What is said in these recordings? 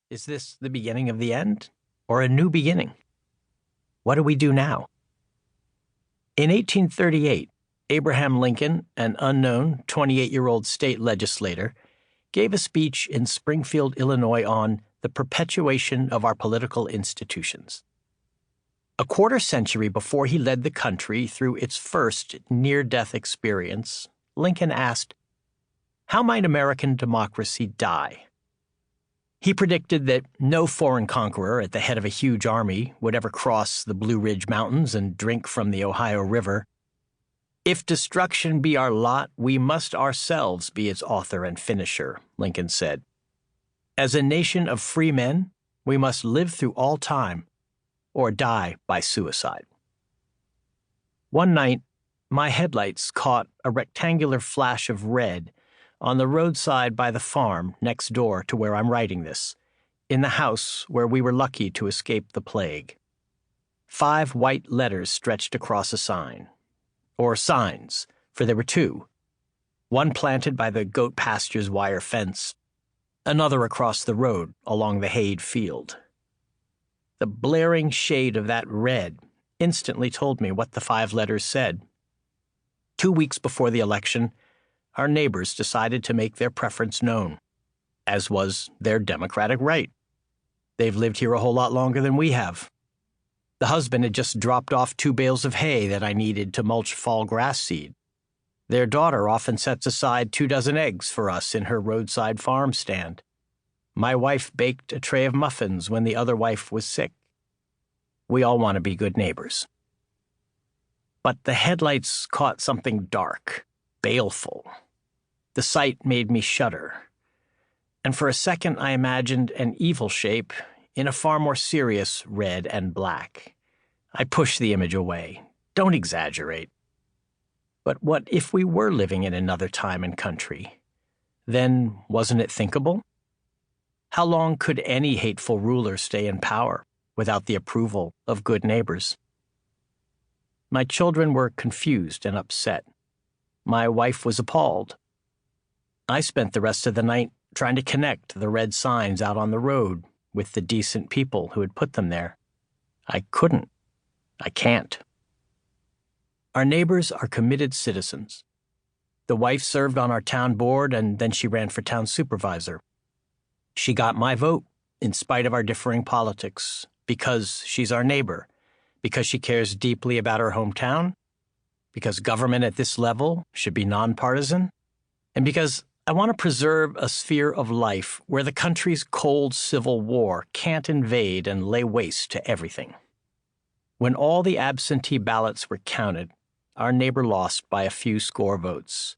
Is this the beginning of the end, or a new beginning? What do we do now? In 1838, Abraham Lincoln, an unknown 28-year-old state legislator, gave a speech in Springfield, Illinois on the perpetuation of our political institutions. A quarter century before he led the country through its first near-death experience, Lincoln asked, "How might American democracy die?" He predicted that no foreign conqueror at the head of a huge army would ever cross the Blue Ridge Mountains and drink from the Ohio River. "If destruction be our lot, we must ourselves be its author and finisher," Lincoln said. "As a nation of free men, we must live through all time or die by suicide." One night, my headlights caught a rectangular flash of red on the roadside by the farm next door to where I'm writing this, in the house where we were lucky to escape the plague. 5 white letters stretched across a sign. Or signs, for there were 2. One planted by the goat pasture's wire fence, another across the road along the hayed field. The blaring shade of that red instantly told me what the 5 letters said. 2 weeks before the election, our neighbors decided to make their preference known, as was their democratic right. They've lived here a whole lot longer than we have. The husband had just dropped off 2 bales of hay that I needed to mulch fall grass seed. Their daughter often sets aside 24 eggs for us in her roadside farm stand. My wife baked a tray of muffins when the other wife was sick. We all want to be good neighbors. But the headlights caught something dark, baleful. The sight made me shudder, and for a second I imagined an evil shape in a far more serious red and black. I pushed the image away. Don't exaggerate. But what if we were living in another time and country? Then wasn't it thinkable? How long could any hateful ruler stay in power without the approval of good neighbors? My children were confused and upset. My wife was appalled. I spent the rest of the night trying to connect the red signs out on the road with the decent people who had put them there. I couldn't. I can't. Our neighbors are committed citizens. The wife served on our town board, and then she ran for town supervisor. She got my vote, in spite of our differing politics, because she's our neighbor, because she cares deeply about her hometown, because government at this level should be nonpartisan, and because I want to preserve a sphere of life where the country's cold civil war can't invade and lay waste to everything. When all the absentee ballots were counted, our neighbor lost by a few score votes.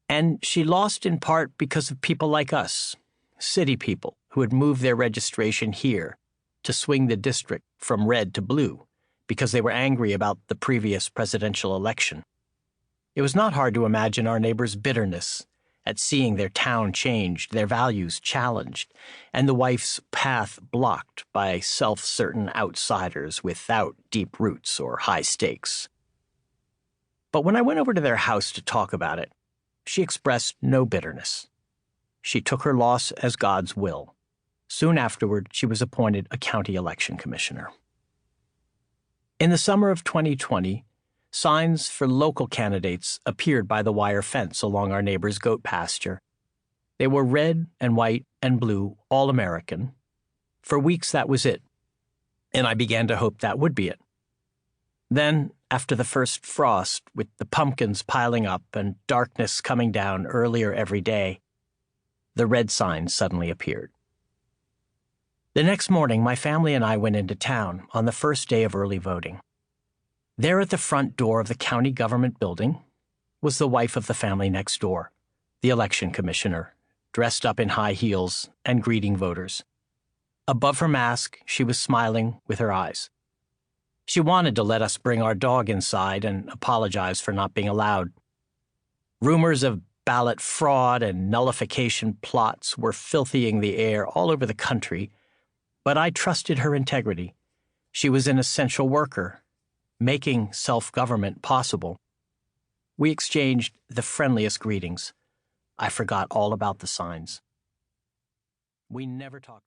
And she lost in part because of people like us, city people who had moved their registration here to swing the district from red to blue because they were angry about the previous presidential election. It was not hard to imagine our neighbors' bitterness at seeing their town changed, their values challenged, and the wife's path blocked by self-certain outsiders without deep roots or high stakes. But when I went over to their house to talk about it, she expressed no bitterness. She took her loss as God's will. Soon afterward, she was appointed a county election commissioner. In the summer of 2020, signs for local candidates appeared by the wire fence along our neighbor's goat pasture. They were red and white and blue, all American. For weeks that was it, and I began to hope that would be it. Then, after the first frost, with the pumpkins piling up and darkness coming down earlier every day, the red signs suddenly appeared. The next morning, my family and I went into town on the first day of early voting. There at the front door of the county government building was the wife of the family next door, the election commissioner, dressed up in high heels and greeting voters. Above her mask, she was smiling with her eyes. She wanted to let us bring our dog inside and apologize for not being allowed. Rumors of ballot fraud and nullification plots were filthying the air all over the country, but I trusted her integrity. She was an essential worker, making self-government possible. We exchanged the friendliest greetings. I forgot all about the signs. We never talked.